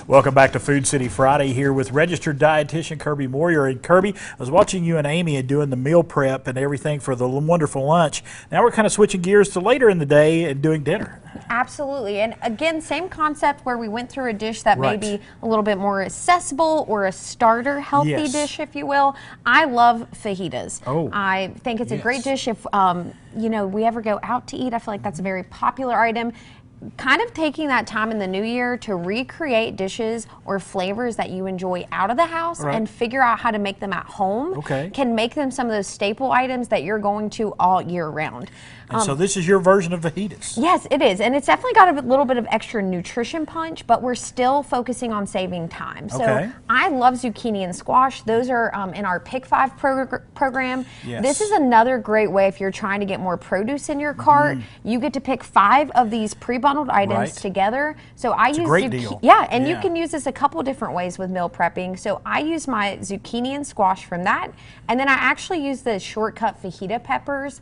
Welcome back to Food City Friday here with registered dietitian Kirby Moir. And Kirby, I was watching you and Amy doing the meal prep and everything for the wonderful lunch. Now we're kind of switching gears to later in the day and doing dinner. Absolutely. And again, same concept where we went through a dish that may Right. be a little bit more accessible or a starter healthy Yes. dish, if you will. I love fajitas. Oh, I think it's a great yes. dish if we ever go out to eat. I feel like that's a very popular item. Kind of taking that time in the new year to recreate dishes or flavors that you enjoy out of the house Right. and figure out how to make them at home can make them some of those staple items that you're going to all year round. And so this is your version of fajitas. Yes, it is. And it's definitely got a little bit of extra nutrition punch, but we're still focusing on saving time. So I love zucchini and squash. Those are in our Pick 5 program. Yes. This is another great way if you're trying to get more produce in your cart. You get to pick 5 of these pre-bundled items together. So I use a great deal. Yeah, and you can use this a couple different ways with meal prepping. So I use my zucchini and squash from that. And then I actually use the shortcut fajita peppers.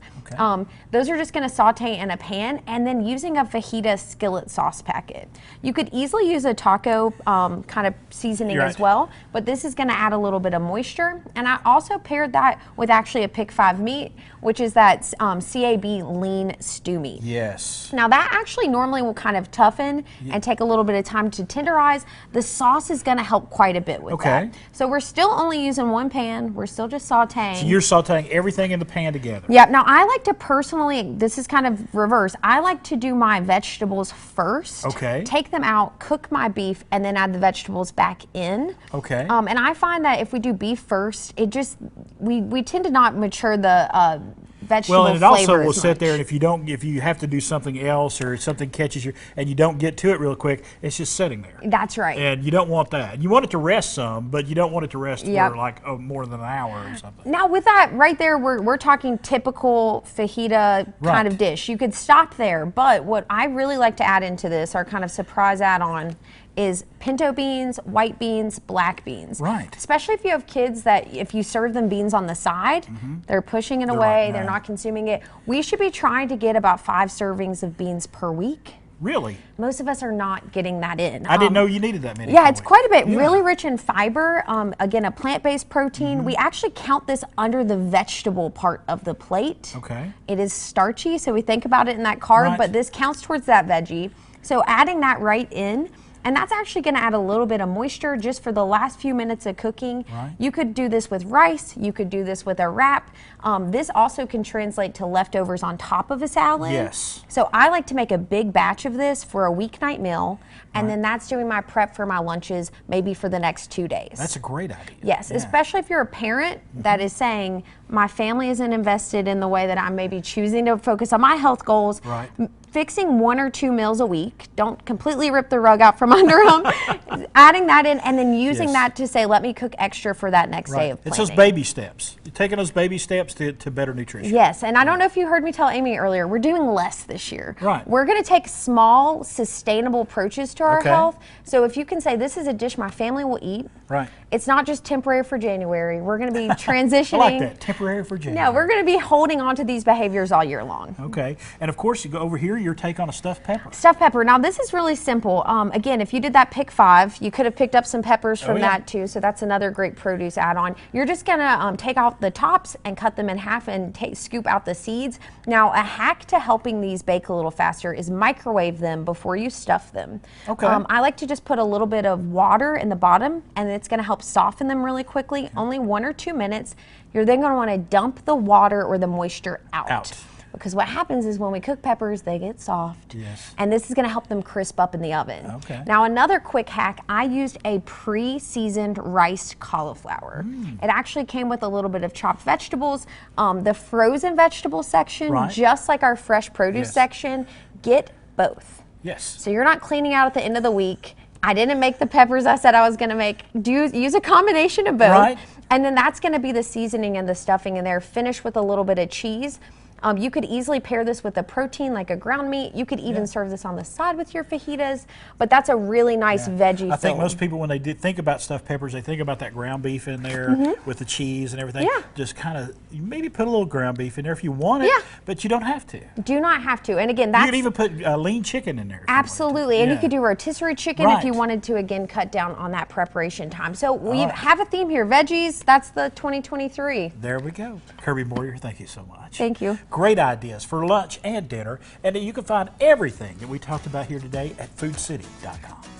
Those are just going to saute in a pan, and then using a fajita skillet sauce packet. You could easily use a taco kind of seasoning as well, but this is going to add a little bit of moisture. And I also paired that with actually a Pick 5 meat, which is that CAB lean stew meat. Yes. Now that actually normally will kind of toughen and take a little bit of time to tenderize. The sauce is going to help quite a bit with that. So we're still only using one pan. We're still just sauteing. So you're sauteing everything in the pan together. Yeah. Now I like to personally, this is kind of reverse. I like to do my vegetables first. Take them out, cook my beef, and then add the vegetables back in. And I find that if we do beef first, it just we tend to not mature the vegetable Well, and it flavor also will as sit much. there, and if you have to do something else or something catches you and you don't get to it real quick, it's just sitting there. That's right. And you don't want that. You want it to rest some, but you don't want it to rest for like more than an hour or something. Now with that right there, we're talking typical fajita kind of dish. You could stop there, but what I really like to add into this, our kind of surprise add-on, is pinto beans, white beans, black beans. Especially if you have kids that if you serve them beans on the side, they're pushing it away, they're not consuming it. We should be trying to get about 5 servings of beans per week. Really? Most of us are not getting that in. I didn't know you needed that many. Yeah, it's quite a bit. Really rich in fiber. Again, a plant-based protein. We actually count this under the vegetable part of the plate. It is starchy, so we think about it in that carb, but this counts towards that veggie. So adding that right in, and that's actually going to add a little bit of moisture just for the last few minutes of cooking. You could do this with rice. You could do this with a wrap. This also can translate to leftovers on top of a salad. So I like to make a big batch of this for a weeknight meal, and then that's doing my prep for my lunches maybe for the next 2 days. That's a great idea. Yes, especially if you're a parent that is saying, my family isn't invested in the way that I'm maybe choosing to focus on my health goals. Fixing 1 or 2 meals a week, don't completely rip the rug out from under them, adding that in and then using that to say, let me cook extra for that next day of planning. It's those baby steps. You're taking those baby steps to better nutrition. Yes, and I don't know if you heard me tell Amy earlier, we're doing less this year. We're going to take small, sustainable approaches to our health. So if you can say, this is a dish my family will eat. It's not just temporary for January. We're going to be transitioning. I like that, temporary for January. No, we're going to be holding on to these behaviors all year long. And of course, you go over here, your take on a stuffed pepper. Stuffed pepper. Now this is really simple. Again, if you did that Pick 5, you could have picked up some peppers from that too. So that's another great produce add-on. You're just gonna take out the tops and cut them in half and scoop out the seeds. Now a hack to helping these bake a little faster is microwave them before you stuff them. I like to just put a little bit of water in the bottom, and it's gonna help soften them really quickly. Only 1 or 2 minutes. You're then gonna want to dump the water or the moisture out. Because what happens is when we cook peppers, they get soft. And this is going to help them crisp up in the oven. Now another quick hack, I used a pre-seasoned riced cauliflower. It actually came with a little bit of chopped vegetables. The frozen vegetable section, just like our fresh produce section, get both. So you're not cleaning out at the end of the week. I didn't make the peppers I said I was going to make. Use a combination of both. And then that's going to be the seasoning and the stuffing in there. Finish with a little bit of cheese. You could easily pair this with a protein like a ground meat. You could even serve this on the side with your fajitas, but that's a really nice veggie I think filling. most people, when they think about stuffed peppers, they think about that ground beef in there with the cheese and everything. Yeah. Just kind of, maybe put a little ground beef in there if you want it, but you don't have to. Do not have to. And again, that's... You could even put lean chicken in there. Absolutely. And you could do rotisserie chicken if you wanted to, again, cut down on that preparation time. So we have a theme here. Veggies, that's the 2023. There we go. Kirby Moir, thank you so much. Thank you. Great ideas for lunch and dinner. And you can find everything that we talked about here today at foodcity.com.